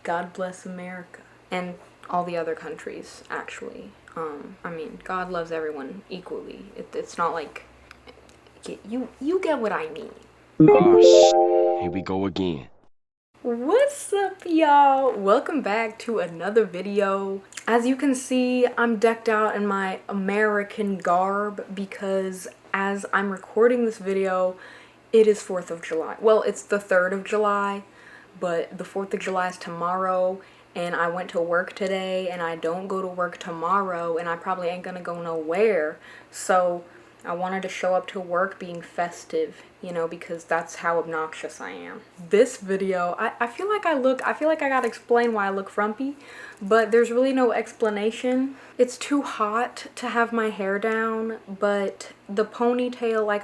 God bless America. And all the other countries, actually. I mean, God loves everyone equally. It's not like... You get what I mean. Oh, here we go again. What's up, y'all? Welcome back to another video. As you can see, I'm decked out in my American garb because as I'm recording this video, it is 4th of July. Well, it's the 3rd of July, but the 4th of July is tomorrow, and I went to work today, and I don't go to work tomorrow, and I probably ain't gonna go nowhere. So I wanted to show up to work being festive, you know, because that's how obnoxious I am. This video, I feel like I gotta explain why I look frumpy, but there's really no explanation. It's too hot to have my hair down, but the ponytail, like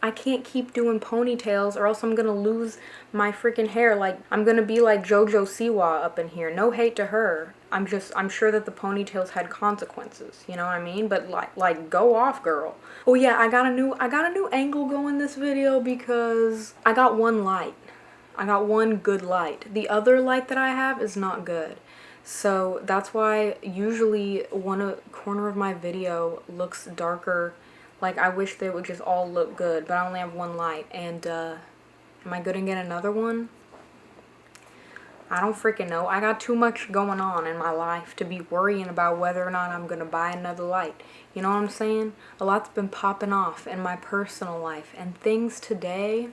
I can't keep doing ponytails or else I'm gonna lose my freaking hair. Like, I'm gonna be like JoJo Siwa up in here. No hate to her. I'm sure that the ponytails had consequences, you know what I mean? But like go off, girl. Oh yeah, I got a new angle going this video because I got one light. I got one good light. The other light that I have is not good. So that's why usually one corner of my video looks darker. Like, I wish they would just all look good, but I only have one light. And am I gonna get another one? I don't freaking know. I got too much going on in my life to be worrying about whether or not I'm gonna buy another light. You know what I'm saying? A lot's been popping off in my personal life, and things today,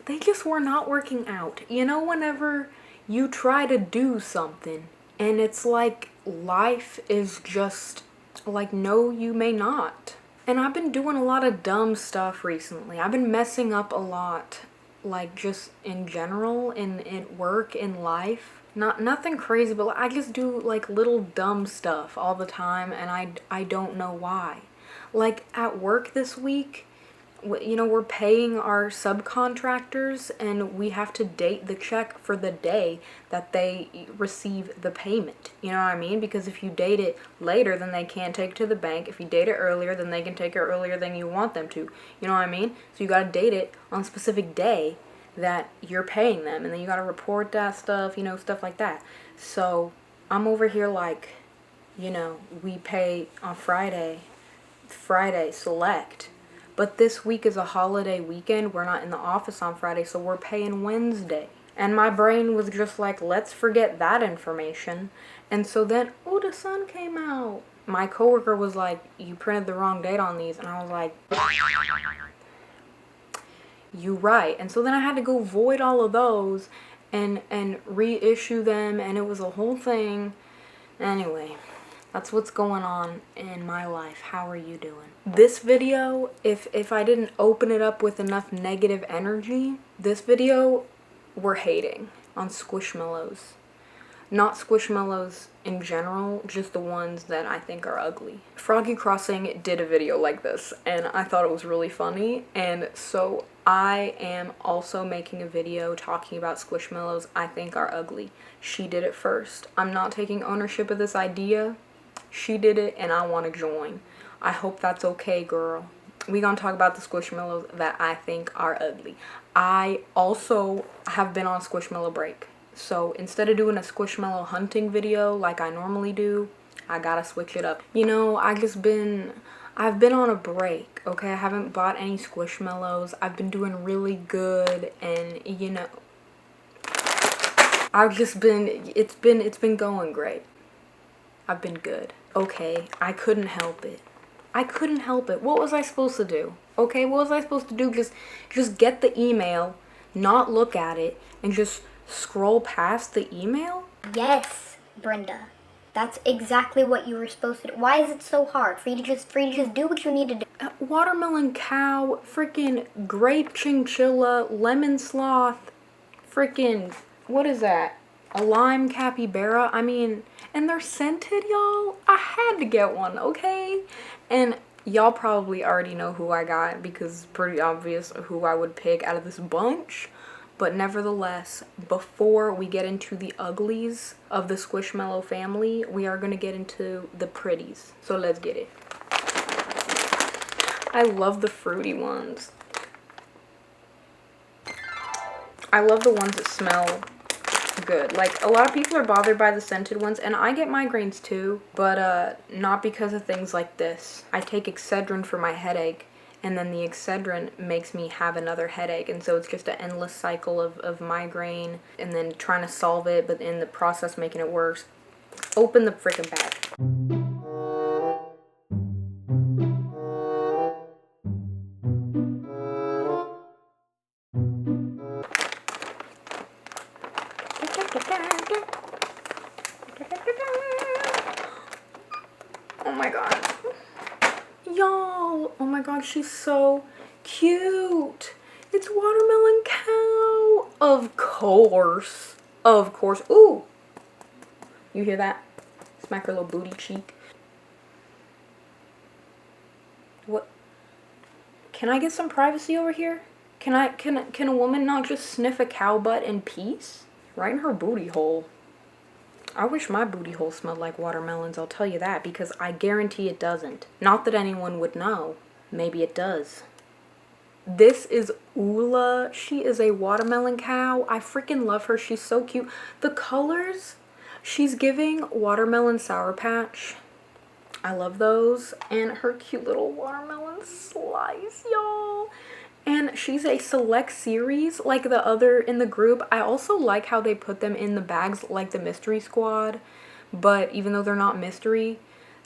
they just were not working out. You know, whenever you try to do something and it's like life is just like, no, you may not. And I've been doing a lot of dumb stuff recently. I've been messing up a lot, like just in general, in work, in life. Nothing crazy, but I just do like little dumb stuff all the time, and I don't know why. Like at work this week, you know, we're paying our subcontractors and we have to date the check for the day that they receive the payment. You know what I mean? Because if you date it later, then they can't take it to the bank. If you date it earlier, then they can take it earlier than you want them to. You know what I mean? So you gotta date it on a specific day that you're paying them, and then you gotta report that stuff, you know, stuff like that. So I'm over here like, you know, we pay on Friday select. But this week is a holiday weekend. We're not in the office on Friday, so we're paying Wednesday. And my brain was just like, let's forget that information. And so then, oh, the sun came out. My coworker was like, you printed the wrong date on these. And I was like, you right. And so then I had to go void all of those and reissue them, and it was a whole thing. Anyway, that's what's going on in my life. How are you doing? This video, if I didn't open it up with enough negative energy, this video, we're hating on Squishmallows. Not Squishmallows in general, just the ones that I think are ugly. Froggy Crossing did a video like this, and I thought it was really funny, and so I am also making a video talking about Squishmallows I think are ugly. She did it first. I'm not taking ownership of this idea. She did it, and I want to join. I hope that's okay, girl. We gonna talk about the Squishmallows that I think are ugly. I also have been on Squishmallow break. So instead of doing a Squishmallow hunting video like I normally do, I gotta switch it up. You know, I've been on a break, okay? I haven't bought any Squishmallows. I've been doing really good, and you know, it's been going great. I've been good. Okay, I couldn't help it. What was I supposed to do? Okay, what was I supposed to do? Just get the email, not look at it, and just scroll past the email? Yes, Brenda. That's exactly what you were supposed to do. Why is it so hard for you to just do what you need to do? Watermelon cow, freaking grape chinchilla, lemon sloth, freaking, what is that? A lime capybara. I mean, and they're scented, y'all. I had to get one, okay? And y'all probably already know who I got because it's pretty obvious who I would pick out of this bunch. But nevertheless, before we get into the uglies of the Squishmallow family, we are going to get into the pretties. So let's get it. I love the fruity ones. I love the ones that smell Good. Like, a lot of people are bothered by the scented ones, and I get migraines too, but not because of things like this. I take Excedrin for my headache, and then the Excedrin makes me have another headache, and so it's just an endless cycle of migraine, and then trying to solve it, but in the process making it worse. Open the freaking bag. Oh my god. Y'all, oh my god, she's so cute. It's Watermelon Cow. Of course. Of course. Ooh. You hear that? Smack her little booty cheek. What? Can I get some privacy over here? Can a woman not just sniff a cow butt in peace? Right in her booty hole. I wish my booty hole smelled like watermelons, I'll tell you that, because I guarantee it doesn't. Not that anyone would know. Maybe it does. This is Oola. She is a watermelon cow. I freaking love her. She's so cute. The colors, she's giving watermelon Sour Patch. I love those. And her cute little watermelon slice, y'all. And she's a select series like the other in the group. I also like how they put them in the bags like the Mystery Squad. But even though they're not mystery,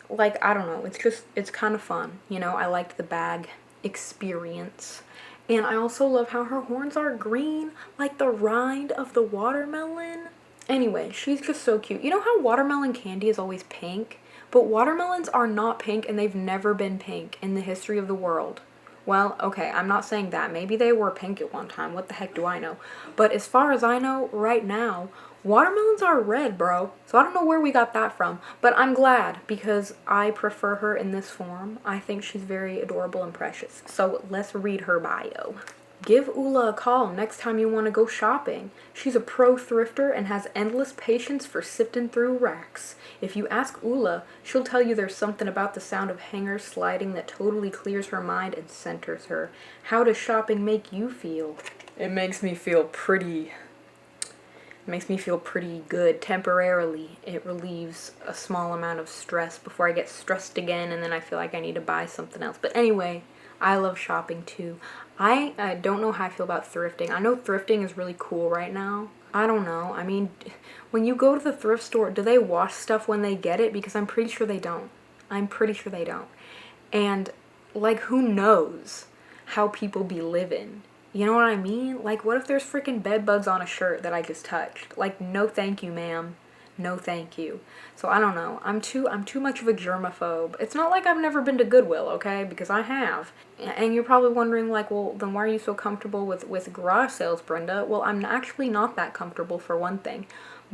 like, I don't know. It's kind of fun. You know, I liked the bag experience. And I also love how her horns are green, like the rind of the watermelon. Anyway, she's just so cute. You know how watermelon candy is always pink? But watermelons are not pink, and they've never been pink in the history of the world. Well, okay, I'm not saying that. Maybe they were pink at one time. What the heck do I know? But as far as I know, right now, watermelons are red, bro. So I don't know where we got that from. But I'm glad, because I prefer her in this form. I think she's very adorable and precious. So let's read her bio. Give Oola a call next time you want to go shopping. She's a pro thrifter and has endless patience for sifting through racks. If you ask Oola, she'll tell you there's something about the sound of hangers sliding that totally clears her mind and centers her. How does shopping make you feel? It makes me feel pretty good temporarily. It relieves a small amount of stress before I get stressed again and then I feel like I need to buy something else. But anyway, I love shopping too. I don't know how I feel about thrifting. I know thrifting is really cool right now. I don't know. I mean, when you go to the thrift store, do they wash stuff when they get it? Because I'm pretty sure they don't. I'm pretty sure they don't. And, like, who knows how people be living? You know what I mean? Like, what if there's freaking bed bugs on a shirt that I just touched? Like, no thank you, ma'am. No thank you. So I don't know. I'm too much of a germaphobe. It's not like I've never been to Goodwill, okay? Because I have. And you're probably wondering, like, well, then why are you so comfortable with garage sales, Brenda? Well, I'm actually not that comfortable, for one thing.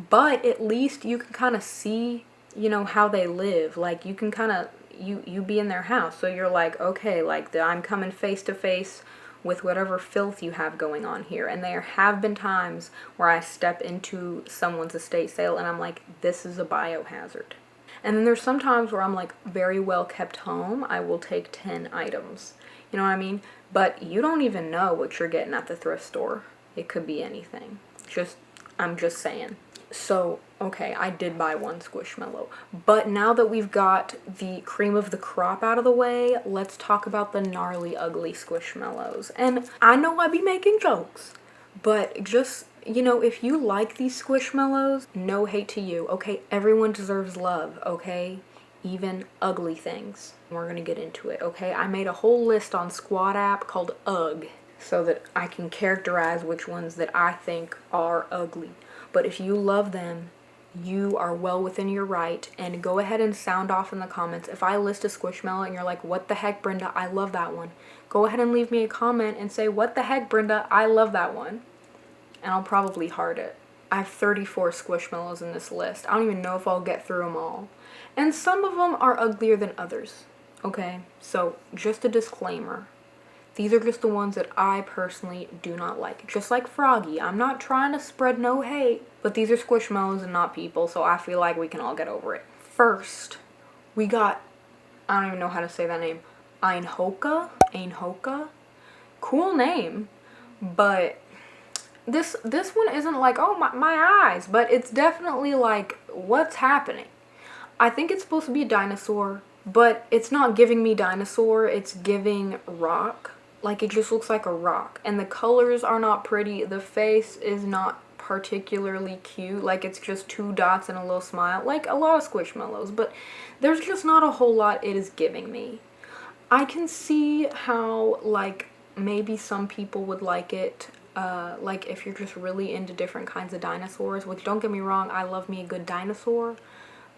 But at least you can kind of see, you know, how they live. Like, you can kind of, you be in their house. So you're like, okay, like, I'm coming face to face with whatever filth you have going on here. And there have been times where I step into someone's estate sale and I'm like, this is a biohazard. And then there's some times where I'm like, very well kept home, I will take 10 items. You know what I mean? But you don't even know what you're getting at the thrift store. It could be anything. I'm just saying. So, okay, I did buy one Squishmallow. But now that we've got the cream of the crop out of the way, let's talk about the gnarly, ugly Squishmallows. And I know I be making jokes, but just, you know, if you like these Squishmallows, no hate to you, okay? Everyone deserves love, okay? Even ugly things. We're gonna get into it, okay? I made a whole list on Squad app called UGG so that I can characterize which ones that I think are ugly. But if you love them, you are well within your right, and go ahead and sound off in the comments. If I list a Squishmallow and you're like, what the heck, Brenda, I love that one, go ahead and leave me a comment and say, what the heck, Brenda, I love that one. And I'll probably heart it. I have 34 Squishmallows in this list. I don't even know if I'll get through them all. And some of them are uglier than others, okay? So, just a disclaimer. These are just the ones that I personally do not like. Just like Froggy. I'm not trying to spread no hate, but these are Squishmallows and not people, so I feel like we can all get over it. First, we got, I don't even know how to say that name, Einhoka? Cool name, but this one isn't like, oh my eyes, but it's definitely like, what's happening? I think it's supposed to be a dinosaur, but it's not giving me dinosaur, it's giving rock. Like, it just looks like a rock. And the colors are not pretty. The face is not particularly cute. Like, it's just two dots and a little smile. Like a lot of Squishmallows. But there's just not a whole lot it is giving me. I can see how, like, maybe some people would like it. Like, if you're just really into different kinds of dinosaurs. Which, don't get me wrong, I love me a good dinosaur.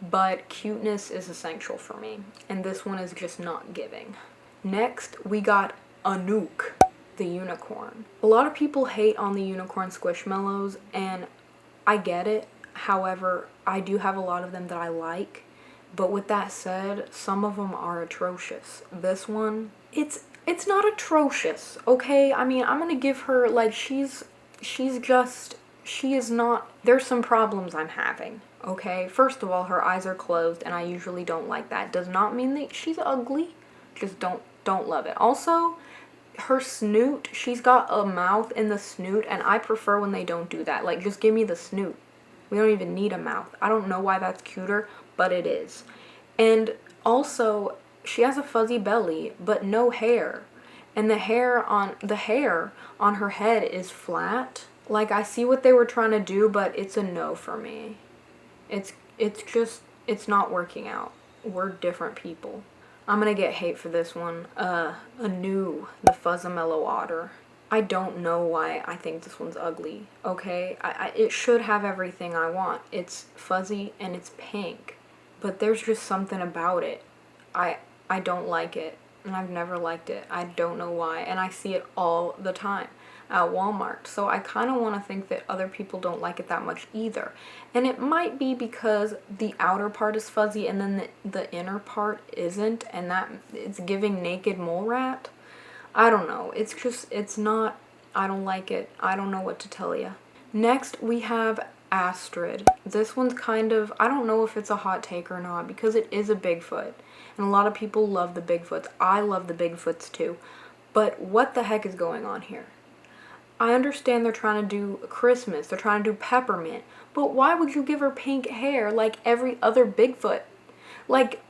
But cuteness is essential for me. And this one is just not giving. Next, we got Anouk, the unicorn. A lot of people hate on the unicorn Squishmallows, and I get it. However, I do have a lot of them that I like. But with that said, some of them are atrocious. This one, it's not atrocious, okay? I mean, I'm gonna give her, like, she is not, there's some problems I'm having, okay? First of all, her eyes are closed, and I usually don't like that. Does not mean that she's ugly, just don't love it. Also, her snoot, she's got a mouth in the snoot, and I prefer when they don't do that. Like, just give me the snoot. We don't even need a mouth. I don't know why that's cuter, but it is. And also, she has a fuzzy belly, but no hair. And the hair on her head is flat. Like, I see what they were trying to do, but it's a no for me. It's just, it's not working out. We're different people. I'm gonna get hate for this one. Anu, the Fuzzamello Otter. I don't know why I think this one's ugly, okay? It should have everything I want. It's fuzzy and it's pink. But there's just something about it. I don't like it. And I've never liked it. I don't know why. And I see it all the time at Walmart. So I kind of want to think that other people don't like it that much either. And it might be because the outer part is fuzzy and then the inner part isn't, and that it's giving naked mole rat. I don't know. It's just, it's not, I don't like it. I don't know what to tell you. Next, we have Astrid. This one's kind of, I don't know if it's a hot take or not because it is a Bigfoot. And a lot of people love the Bigfoots. I love the Bigfoots too. But what the heck is going on here? I understand they're trying to do Christmas. They're trying to do peppermint. But why would you give her pink hair like every other Bigfoot? Like,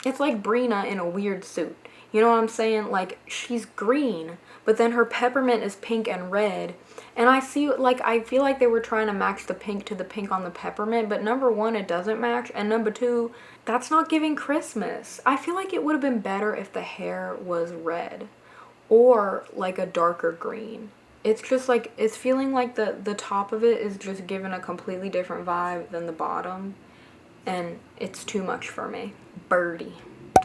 it's like Brina in a weird suit. You know what I'm saying? Like, she's green, but then her peppermint is pink and red. And I see, like, I feel like they were trying to match the pink to the pink on the peppermint, but number one, it doesn't match, and number two, that's not giving Christmas. I feel like it would have been better if the hair was red or like a darker green. It's just like, it's feeling like the top of it is just giving a completely different vibe than the bottom, and it's too much for me. Birdie.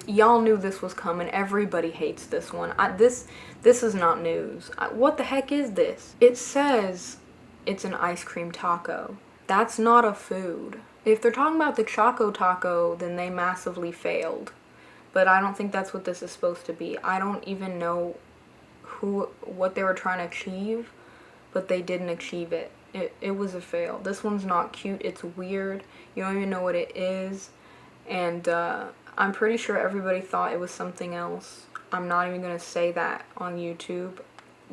Y'all knew this was coming. Everybody hates this one. This is not news. What the heck is this? It says it's an ice cream taco. That's not a food. If they're talking about the Choco Taco, then they massively failed. But I don't think that's what this is supposed to be. I don't even know what they were trying to achieve, but they didn't achieve it. It was a fail. This one's not cute. It's weird. You don't even know what it is. And I'm pretty sure everybody thought it was something else. I'm not even going to say that on YouTube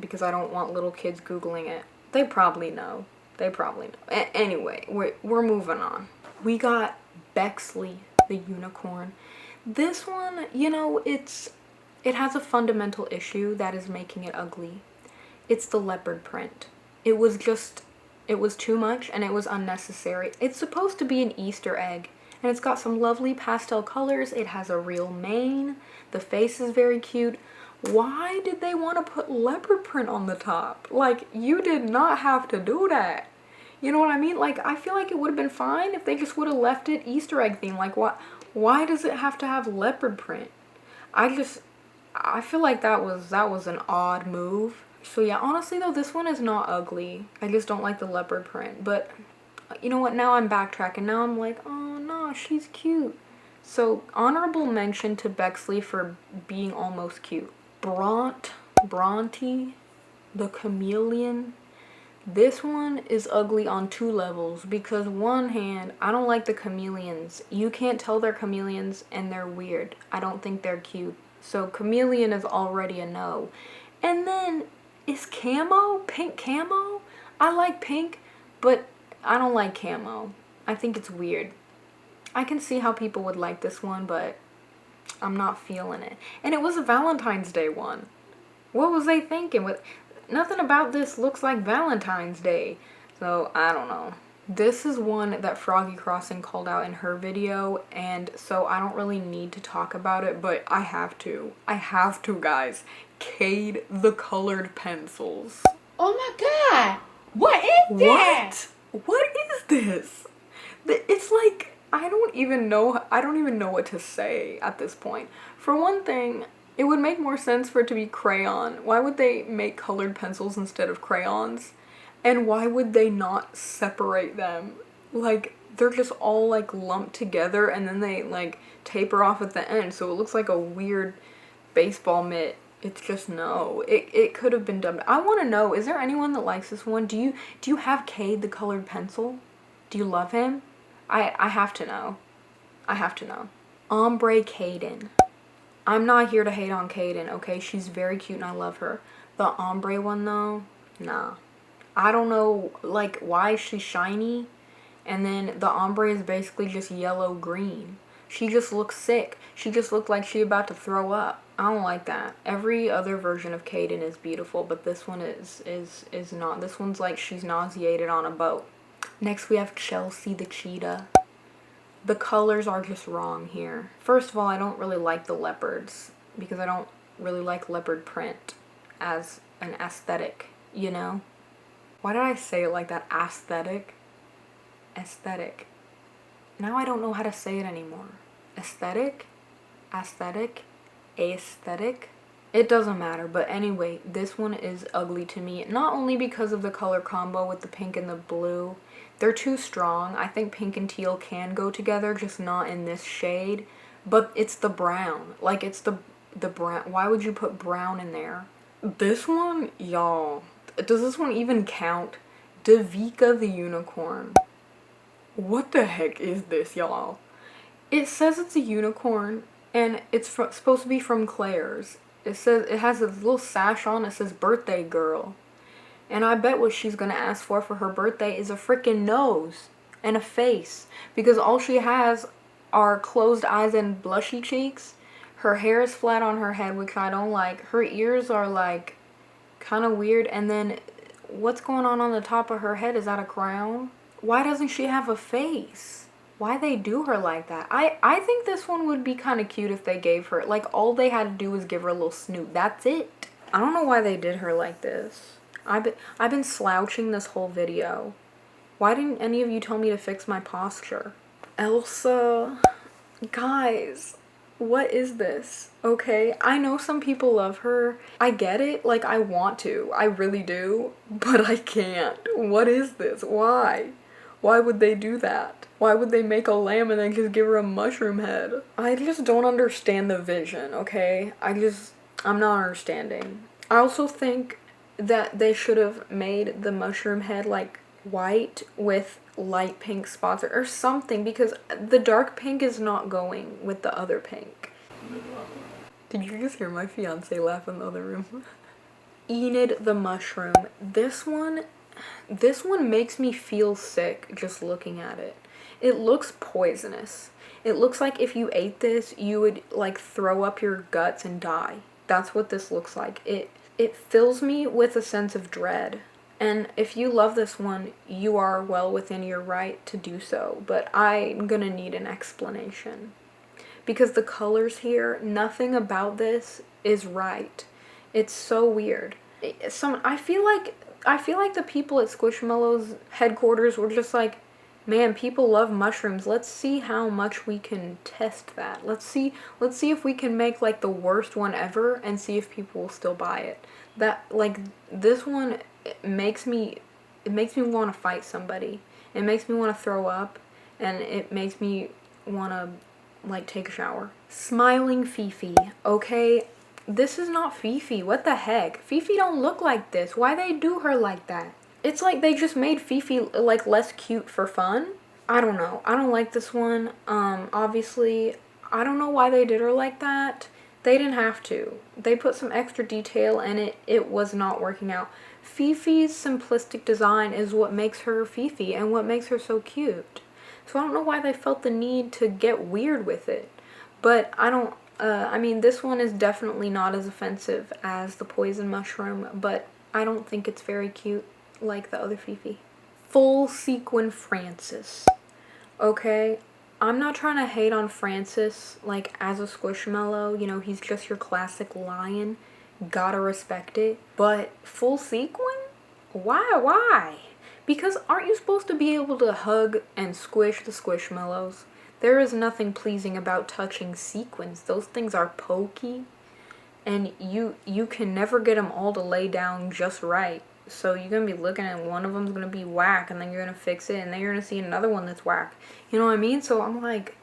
because I don't want little kids Googling it. They probably know. They probably know. Anyway, we're moving on. We got Bexley, the unicorn. This one, you know, it has a fundamental issue that is making it ugly. It's the leopard print. It was too much and it was unnecessary. It's supposed to be an Easter egg. And it's got some lovely pastel colors. It has a real mane. The face is very cute. Why did they want to put leopard print on the top? Like, you did not have to do that. You know what I mean? Like, I feel like it would have been fine if they just would have left it Easter egg theme. Like, why does it have to have leopard print? I feel like that was an odd move. So yeah, honestly though, this one is not ugly. I just don't like the leopard print. But you know what? Now I'm backtracking. Now I'm like, oh no, she's cute. So honorable mention to Bexley for being almost cute. Bronte, the chameleon. This one is ugly on two levels because one hand, I don't like the chameleons. You can't tell they're chameleons and they're weird. I don't think they're cute. So chameleon is already a no. And then is camo, pink camo? I like pink, but I don't like camo. I think it's weird. I can see how people would like this one, but I'm not feeling it. And it was a Valentine's Day one. What was they thinking? Nothing about this looks like Valentine's Day. So, I don't know. This is one that Froggy Crossing called out in her video, and so I don't really need to talk about it, but I have to. I have to, guys. Cade the colored pencils. Oh my god! What is that? What is this? It's like, I don't even know what to say at this point. For one thing, it would make more sense for it to be crayon. Why would they make colored pencils instead of crayons? And why would they not separate them? Like, they're just all like lumped together and then they like taper off at the end, so it looks like a weird baseball mitt. It's just no. It could have been done. I want to know, is there anyone that likes this one? Do you have Cade the colored pencil? Do you love him? I have to know. I have to know. Ombre Caden. I'm not here to hate on Caden, okay? She's very cute and I love her. The ombre one though, nah. I don't know, like, why is she shiny? And then the ombre is basically just yellow-green. She just looks sick. She just looked like she about to throw up. I don't like that. Every other version of Caden is beautiful, but this one is not. This one's like she's nauseated on a boat. Next we have Chelsea the cheetah. The colors are just wrong here. First of all, I don't really like the leopards because I don't really like leopard print as an aesthetic, you know? Why did I say it like that? Aesthetic? Aesthetic. Now I don't know how to say it anymore. Aesthetic? Aesthetic? Aesthetic? It doesn't matter, but anyway, this one is ugly to me. Not only because of the color combo with the pink and the blue. They're too strong. I think pink and teal can go together, just not in this shade. But it's the brown. Like, it's the brown. Why would you put brown in there? This one, y'all. Does this one even count? Davika the unicorn. What the heck is this, y'all? It says it's a unicorn, and it's supposed to be from Claire's. It says, it has a little sash on, it says birthday girl. And I bet what she's gonna ask for her birthday is a freaking nose and a face. Because all she has are closed eyes and blushy cheeks. Her hair is flat on her head, which I don't like. Her ears are like kind of weird. And then what's going on the top of her head? Is that a crown? Why doesn't she have a face? Why they do her like that? I think this one would be kind of cute if they gave her, like, all they had to do was give her a little snoot. That's it. I don't know why they did her like this. I've been slouching this whole video. Why didn't any of you tell me to fix my posture? Elsa, guys, what is this? Okay, I know some people love her. I get it, like, I want to. I really do, but I can't. What is this? Why? Why would they do that? Why would they make a lamb and then just give her a mushroom head? I just don't understand the vision, okay? I'm not understanding. I also think that they should have made the mushroom head like white with light pink spots or something, because the dark pink is not going with the other pink. Did you just hear my fiance laugh in the other room? Enid the mushroom. This one makes me feel sick just looking at it. It looks poisonous. It looks like if you ate this, you would like throw up your guts and die. That's what this looks like. It fills me with a sense of dread. And if you love this one, you are well within your right to do so. But I'm gonna need an explanation. Because the colors here, nothing about this is right. It's so weird. I feel like the people at Squishmallows headquarters were just like, man, people love mushrooms. Let's see how much we can test that. Let's see if we can make like the worst one ever and see if people will still buy it. That, like, this one, it makes me want to fight somebody. It makes me want to throw up, and it makes me want to like take a shower. Smiling Fifi. Okay, this is not Fifi. What the heck? Fifi don't look like this. Why they do her like that? It's like they just made Fifi like less cute for fun. I don't know. I don't like this one. Obviously, I don't know why they did her like that. They didn't have to. They put some extra detail and it was not working out. Fifi's simplistic design is what makes her Fifi and what makes her so cute. So I don't know why they felt the need to get weird with it. But I don't, I mean, this one is definitely not as offensive as the poison mushroom, but I don't think it's very cute like the other Fifi. Full sequin Francis. Okay, I'm not trying to hate on Francis, like, as a Squishmallow. You know, he's just your classic lion. Gotta respect it. But full sequin? Why? Because aren't you supposed to be able to hug and squish the Squishmallows? There is nothing pleasing about touching sequins. Those things are pokey, and you can never get them all to lay down just right. So you're gonna be looking at one of them's gonna be whack, and then you're gonna fix it, and then you're gonna see another one that's whack. You know what I mean? So I'm like,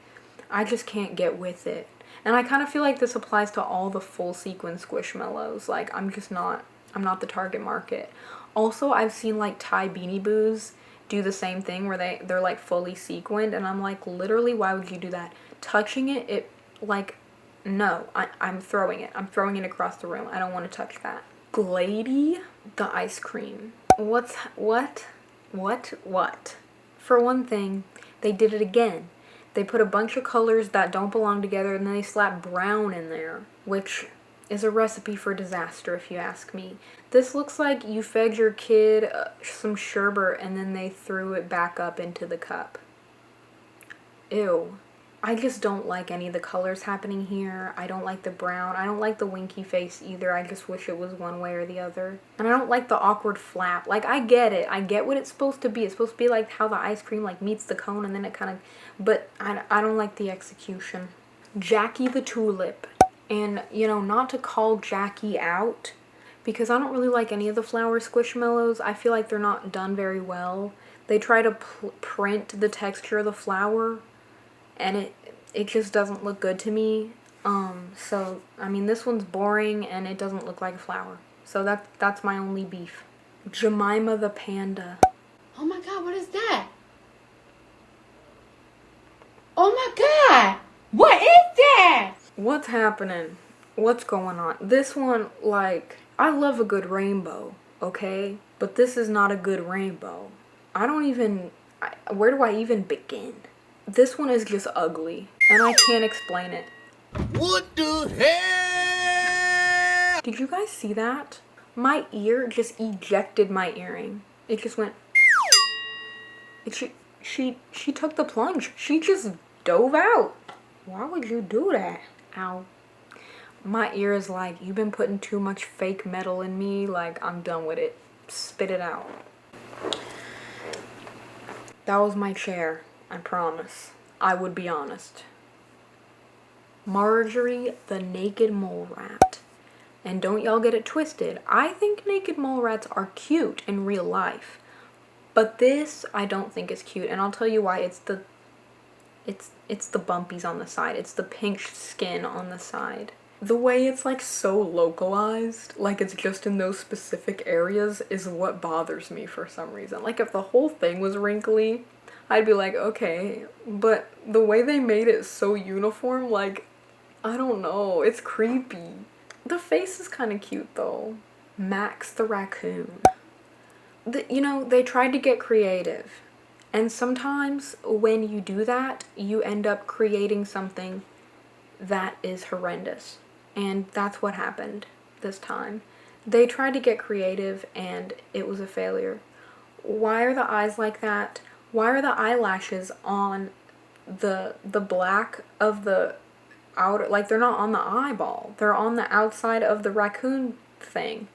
I just can't get with it. And I kind of feel like this applies to all the full sequin Squishmallows. Like, I'm not the target market. Also, I've seen like Thai Beanie Boos do the same thing where they're like fully sequined, and I'm like, literally, why would you do that? Touching it, like, no, I'm throwing it. I'm throwing it across the room. I don't want to touch that. Glady, the ice cream. What? For one thing, they did it again. They put a bunch of colors that don't belong together, and then they slap brown in there, which is a recipe for disaster if you ask me. This looks like you fed your kid some sherbet and then they threw it back up into the cup. Ew. I just don't like any of the colors happening here. I don't like the brown. I don't like the winky face either. I just wish it was one way or the other. And I don't like the awkward flap. Like, I get it. I get what it's supposed to be. It's supposed to be like how the ice cream like meets the cone and then it kind of... But I don't like the execution. Jackie the Tulip. And, you know, not to call Jackie out, because I don't really like any of the flower Squishmallows. I feel like they're not done very well. They try to print the texture of the flower, and it just doesn't look good to me. So I mean, this one's boring and it doesn't look like a flower. So that's my only beef. Jemima the panda. Oh my god, what is that? Oh my god! What is that? What's happening? What's going on? This one, like, I love a good rainbow, okay? But this is not a good rainbow. Where do I even begin? This one is just ugly, and I can't explain it. What the hell? Did you guys see that? My ear just ejected my earring. It just went... She took the plunge. She just dove out. Why would you do that? Ow. My ear is like, you've been putting too much fake metal in me. Like, I'm done with it. Spit it out. That was my chair. I promise. I would be honest. Marjorie the naked mole rat. And don't y'all get it twisted. I think naked mole rats are cute in real life. But this, I don't think is cute. And I'll tell you why. It's the bumpies on the side. It's the pink skin on the side. The way it's like so localized, like it's just in those specific areas, is what bothers me for some reason. Like, if the whole thing was wrinkly, I'd be like, okay. But the way they made it so uniform, like, I don't know. It's creepy. The face is kind of cute though. Max the raccoon. You know, they tried to get creative. And sometimes when you do that, you end up creating something that is horrendous. And that's what happened this time. They tried to get creative and it was a failure. Why are the eyes like that? Why are the eyelashes on the black of the outer, like they're not on the eyeball. They're on the outside of the raccoon thing.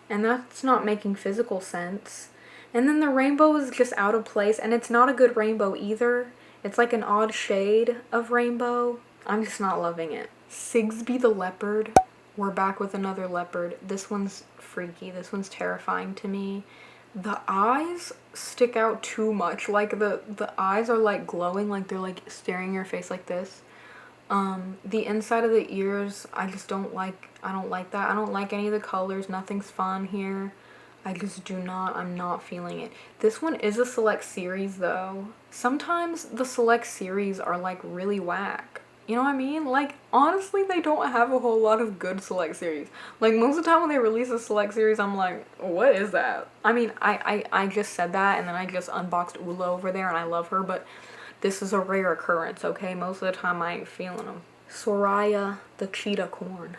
And that's not making physical sense. And then the rainbow is just out of place, and it's not a good rainbow either. It's like an odd shade of rainbow. I'm just not loving it. Sigsby the leopard. We're back with another leopard. This one's freaky. This one's terrifying to me. The eyes stick out too much. Like the eyes are like glowing, like they're like staring your face like this. The inside of the ears, I just don't like. I don't like that. I don't like any of the colors. Nothing's fun here. I just do not, I'm not feeling it. This one is a select series though. Sometimes the select series are like really whack. You know what I mean? Like, honestly, they don't have a whole lot of good Select series. Like, most of the time when they release a Select series, I'm like, what is that? I mean, I just said that, and then I just unboxed Oola over there, and I love her, but this is a rare occurrence, okay? Most of the time, I ain't feeling them. Soraya the Cheetah Corn.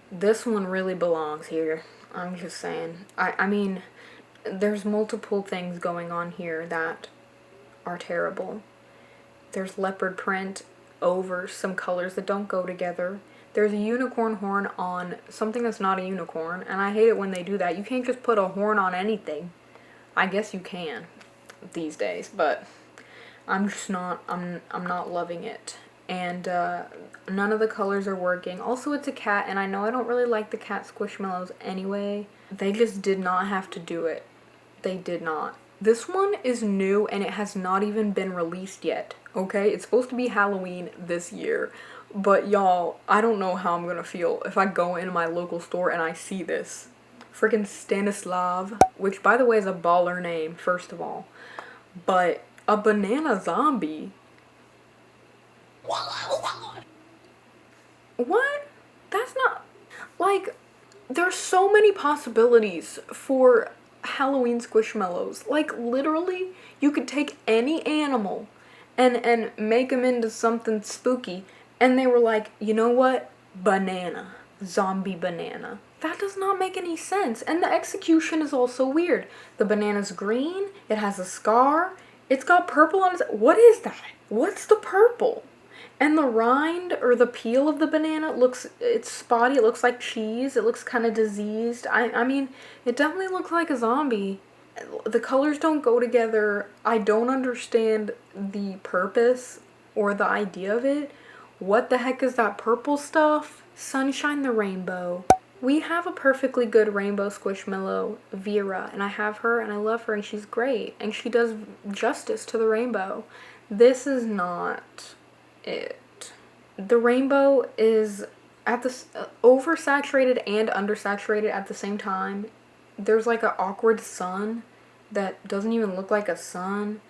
This one really belongs here. I'm just saying. I mean, there's multiple things going on here that are terrible. There's leopard print over some colors that don't go together. There's a unicorn horn on something that's not a unicorn, and I hate it when they do that. You can't just put a horn on anything. I guess you can these days, but I'm just not, I'm not loving it. And none of the colors are working. Also, it's a cat, and I know I don't really like the cat Squishmallows anyway. They just did not have to do it. They did not. This one is new, and it has not even been released yet, okay? It's supposed to be Halloween this year. But y'all, I don't know how I'm gonna feel if I go into my local store and I see this. Freaking Stanislav, which by the way is a baller name, first of all. But a banana zombie? What? That's not, like, there's so many possibilities for Halloween Squishmallows. Like, literally, you could take any animal and make them into something spooky, and they were like, you know what? Banana. Zombie banana. That does not make any sense. And the execution is also weird. The banana's green, it has a scar, it's got purple on it. What is that? What's the purple? And the rind or the peel of the banana looks, it's spotty, it looks like cheese, it looks kind of diseased. I mean, it definitely looks like a zombie. The colors don't go together. I don't understand the purpose or the idea of it. What the heck is that purple stuff? Sunshine the Rainbow. We have a perfectly good rainbow Squishmallow, Vera, and I have her and I love her and she's great and she does justice to the rainbow. This is not it. The rainbow is at the oversaturated and undersaturated at the same time. There's like an awkward sun that doesn't even look like a sun.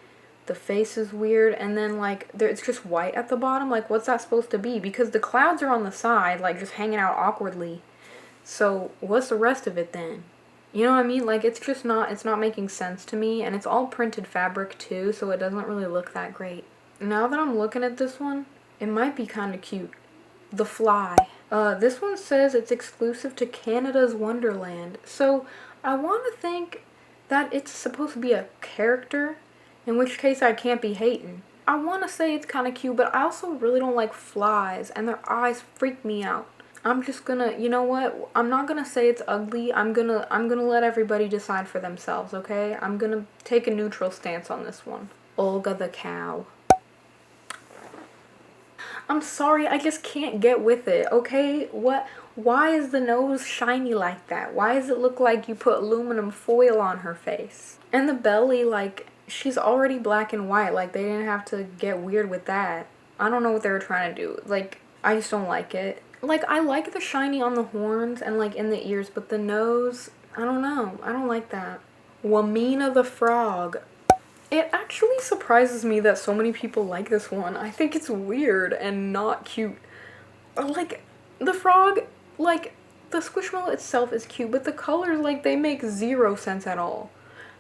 The face is weird, and then like it's just white at the bottom. Like, what's that supposed to be? Because the clouds are on the side, like just hanging out awkwardly. So what's the rest of it then? You know what I mean? Like, it's not making sense to me, and it's all printed fabric too, so it doesn't really look that great. Now that I'm looking at this one, it might be kind of cute. The Fly. This one says it's exclusive to Canada's Wonderland. So I want to think that it's supposed to be a character, in which case I can't be hating. I want to say it's kind of cute, but I also really don't like flies, and their eyes freak me out. I'm just gonna, you know what? I'm not gonna say it's ugly. I'm gonna let everybody decide for themselves, okay? I'm gonna take a neutral stance on this one. Olga the Cow. I'm sorry, I just can't get with it, okay? Why is the nose shiny like that? Why does it look like you put aluminum foil on her face? And the belly, like, she's already black and white. Like, they didn't have to get weird with that. I don't know what they were trying to do. Like, I just don't like it. Like, I like the shiny on the horns and, like, in the ears, but the nose, I don't know. I don't like that. Wamina the Frog. It actually surprises me that so many people like this one. I think it's weird and not cute. Like, the frog, like, the Squishmallow itself is cute, but the colors, like, they make zero sense at all.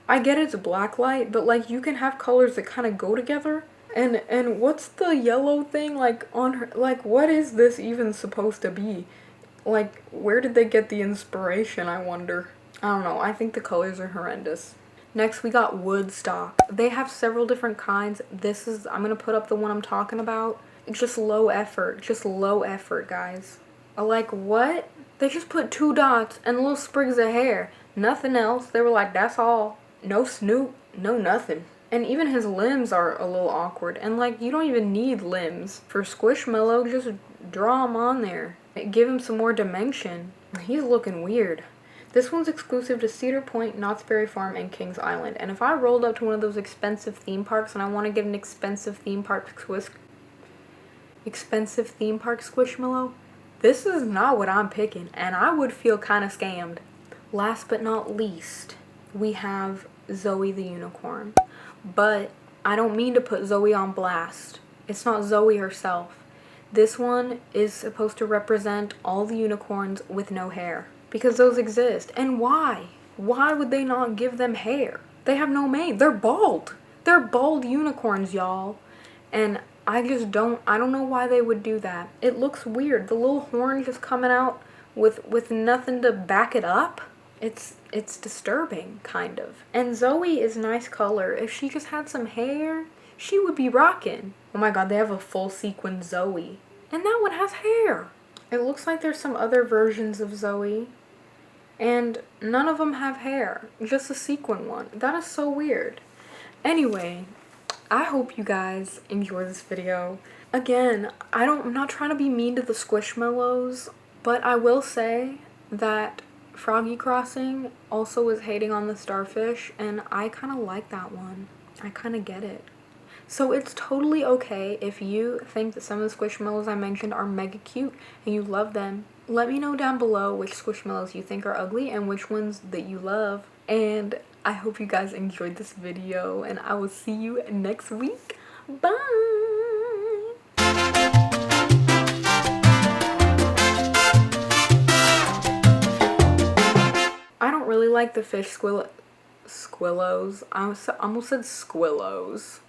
I get it's blacklight, but, like, you can have colors that kind of go together. And what's the yellow thing, like, on her? Like, what is this even supposed to be? Like, where did they get the inspiration, I wonder? I don't know. I think the colors are horrendous. Next, we got Woodstock. They have several different kinds. This is, I'm going to put up the one I'm talking about. It's just low effort. Just low effort, guys. Like, what? They just put 2 dots and little sprigs of hair. Nothing else. They were like, that's all. No snoot. No nothing. And even his limbs are a little awkward. And, like, you don't even need limbs. For Squishmallow, just draw him on there. Give him some more dimension. He's looking weird. This one's exclusive to Cedar Point, Knott's Berry Farm, and Kings Island. And if I rolled up to one of those expensive theme parks and I want to get an expensive theme park Squishmallow, this is not what I'm picking, and I would feel kind of scammed. Last but not least, we have Zoe the Unicorn. But I don't mean to put Zoe on blast. It's not Zoe herself. This one is supposed to represent all the unicorns with no hair. Because those exist. And why? Why would they not give them hair? They have no mane. They're bald. They're bald unicorns, y'all. And I don't know why they would do that. It looks weird. The little horn just coming out with nothing to back it up. It's disturbing, kind of. And Zoe is nice color. If she just had some hair, she would be rocking. Oh my god, they have a full sequin Zoe. And that one has hair. It looks like there's some other versions of Zoe. And none of them have hair. Just a sequin one. That is so weird. Anyway, I hope you guys enjoy this video. Again, I'm not trying to be mean to the Squishmallows, but I will say that Froggy Crossing also is hating on the starfish, and I kind of like that one. I kind of get it. So it's totally okay if you think that some of the Squishmallows I mentioned are mega cute and you love them. Let me know down below which Squishmallows you think are ugly and which ones that you love. And I hope you guys enjoyed this video, and I will see you next week. Bye! I don't really like the fish squillows. I almost said squillows.